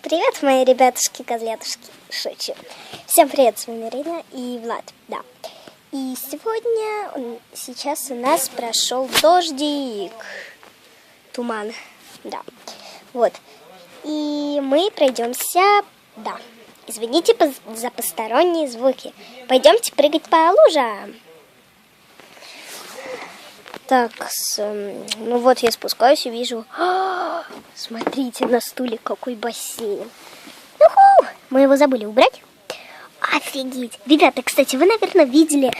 Привет, мои ребятушки-козлятушки. Шучу. Всем привет, с вами Ирина и Влад. Да. И сейчас у нас прошел дождик. Туман. Да. Вот. И мы пройдемся. Да. Извините за посторонние звуки. Пойдемте прыгать по лужам. Так, ну вот я спускаюсь и вижу. Смотрите, на стуле какой бассейн. Мы его забыли убрать. Офигеть. Ребята, кстати, вы, наверное, видели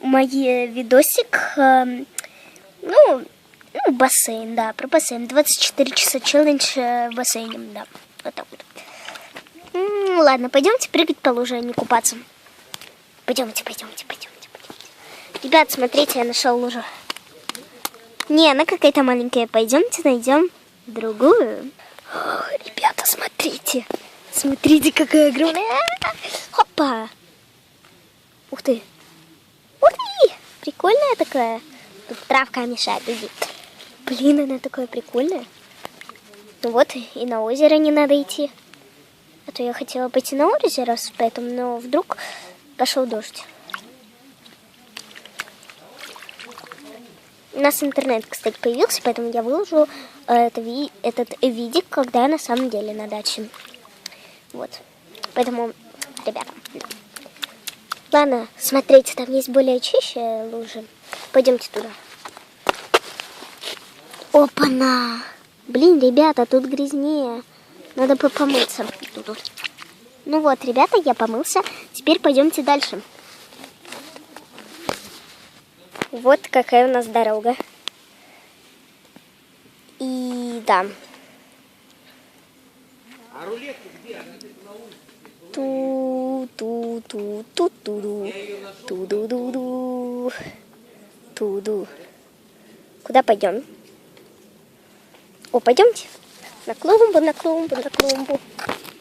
мой видосик. Бассейн, да, про бассейн. 24 часа челлендж в бассейне, да. Вот так вот. Ладно, пойдемте прыгать по луже, а не купаться. Пойдемте. Ребят, смотрите, я нашел лужу. Не, она какая-то маленькая. Пойдемте найдем другую. Ребята, смотрите. Смотрите, какая огромная. Хопа. Ух ты. Прикольная такая. Тут травка мешает. Иди. Блин, она такая прикольная. Ну вот, и на озеро не надо идти. А то я хотела пойти на озеро, поэтому, но вдруг пошел дождь. У нас интернет, кстати, появился, поэтому я выложу этот видик, когда я на самом деле на даче. Вот. Поэтому, ребята. Ладно, смотрите, там есть более чище лужи. Пойдемте туда. Опа-на! Блин, ребята, тут грязнее. Надо помыться. Ну вот, ребята, я помылся. Теперь пойдемте дальше. Вот какая у нас дорога. И да. А рулетка где? Ту-ду-ду-ду. Куда пойдем? О, пойдемте. На клумбу.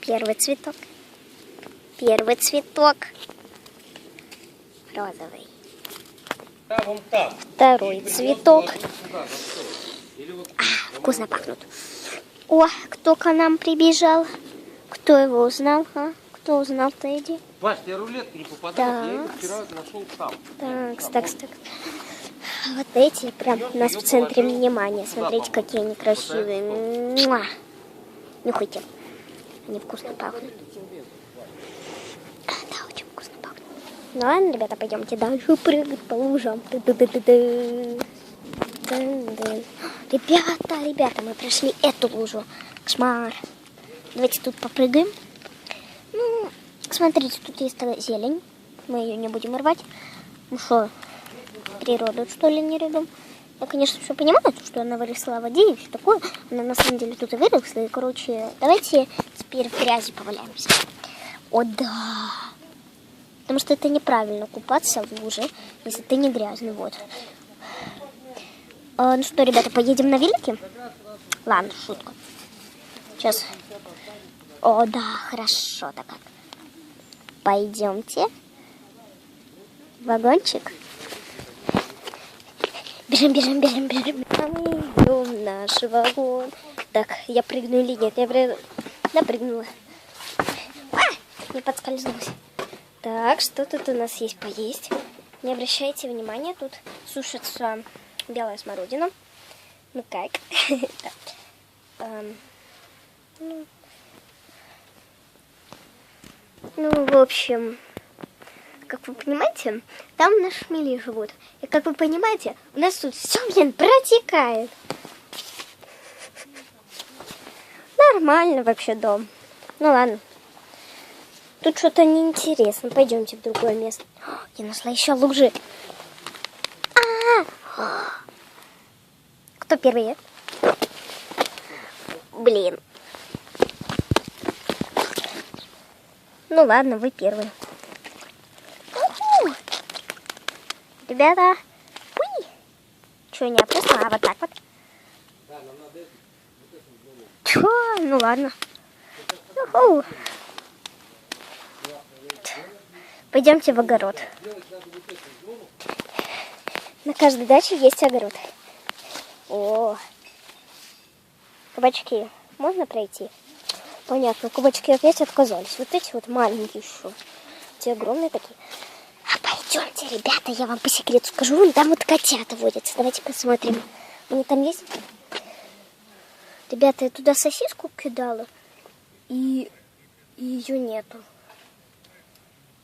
Первый цветок. Розовый. Второй цветок. Вкусно пахнут. О, кто к нам прибежал? Кто его узнал? Кто узнал-то, иди? Вась, я рулетку не попадал, я ее вчера нашел там. Так. Вот эти прям у нас в центре внимания. Смотрите, какие они красивые. Нюхайте. Они вкусно пахнут. Да, очень вкусно пахнут. Ну ладно, ребята, пойдемте дальше прыгать по лужам. Ребята, мы прошли эту лужу. Кошмар. Давайте тут попрыгаем. Ну, смотрите, тут есть зелень. Мы ее не будем рвать. Ну что, природу, что ли, не рядом? Я, конечно, все понимаю, что она выросла в воде и все такое. Она на самом деле тут и выросла. И, короче, давайте теперь в грязи поваляемся. О, да. Потому что это неправильно купаться в луже, если ты не грязный. Вот. Ну что, ребята, поедем на велике? Ладно, шутка. Сейчас. О, да, хорошо так как. Пойдемте. Вагончик. Бежим. А мы идем в наш вагон. Так, я прыгну или нет? Да, прыгнула. Не подскользнулась. Так, что тут у нас есть поесть? Не обращайте внимания, тут сушится белая смородина. Ну как? В общем, как вы понимаете, там наши шмели живут. И как вы понимаете, у нас тут все, протекает. Нормально вообще дом. Ну ладно. Тут что-то неинтересно. Пойдемте в другое место. Я нашла еще лужи. Кто первый? Блин. Ну ладно, вы первые. Ребята. Что, не опасно? А вот так вот. Чё? Ну ладно. Пойдемте в огород. На каждой даче есть огород. О, кабачки. Можно пройти? Понятно, кубочки опять отказались. Вот эти вот маленькие еще. Те огромные такие. А пойдемте, ребята, я вам по секрету скажу. Вон там вот котята водятся. Давайте посмотрим. Они там есть? Ребята, я туда сосиску кидала. И ее нету.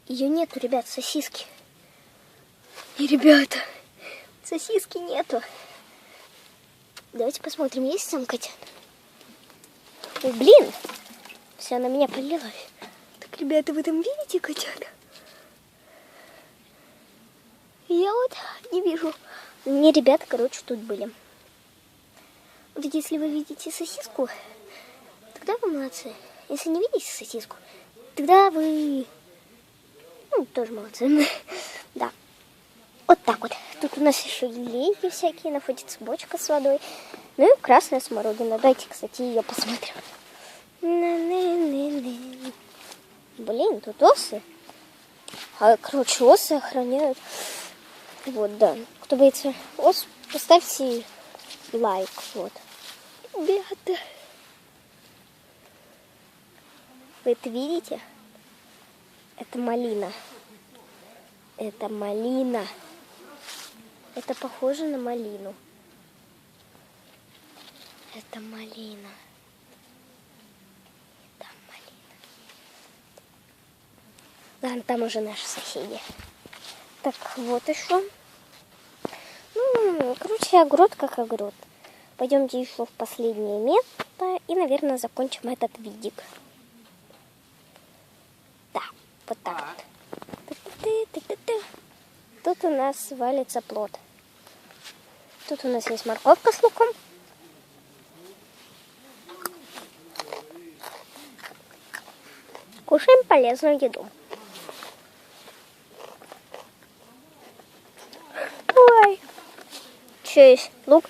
Ее нету, ребят, сосиски. И, ребята, сосиски нету. Давайте посмотрим, есть там котята. Ой, блин. Все, на меня полилась. Так, ребята, вы там видите котята? Я вот не вижу. Мне ребята, короче, тут были. Вот если вы видите сосиску, тогда вы молодцы. Если не видите сосиску, тогда вы тоже молодцы. Да. Вот так вот. Тут у нас еще лейки всякие, находится бочка с водой. Ну и красная смородина. Давайте, кстати, ее посмотрим. Блин, тут осы. Короче, осы охраняют. Вот, да. Кто боится ос, поставьте лайк. Вот. Ребята. Вы это видите? Это малина. Это малина. Это похоже на малину. Это малина. Это малина. Ладно, там уже наши соседи. Так, вот еще. Ну, короче, огород как огород. Пойдемте еще в последнее место и, наверное, закончим этот видик. Да, вот так вот. Тут у нас валится плод. Тут у нас есть морковка с луком. Кушаем полезную еду. Ой, что есть? Лук?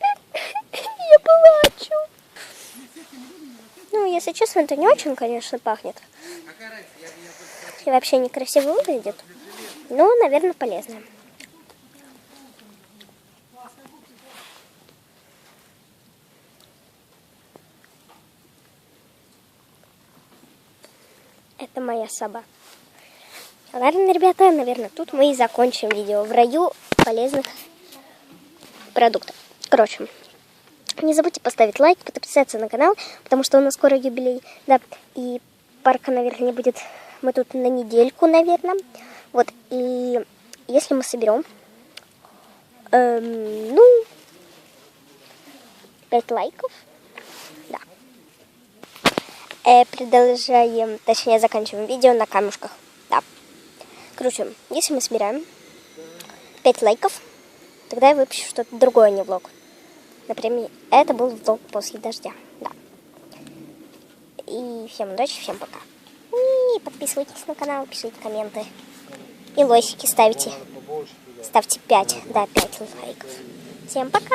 Я плачу. Ну, если честно, это не очень, конечно, пахнет. И вообще некрасиво выглядит. Но, наверное, полезно. Это моя собака. Ладно, ребята, наверное, тут мы и закончим видео. В раю полезных продуктов. Короче, не забудьте поставить лайк, подписаться на канал, потому что у нас скоро юбилей. Да, и парка, наверное, не будет. Мы тут на недельку, наверное. Вот, и если мы соберем, 5 лайков, да. Продолжаем, точнее, заканчиваем видео на камушках. Да. Короче, если мы собираем 5 лайков, тогда я выпущу что-то другое, а не влог. Например, это был влог после дождя. Да. И всем удачи, всем пока. И подписывайтесь на канал, пишите комменты. И лайки ставьте. Ставьте 5, да, 5 лайков. Всем пока!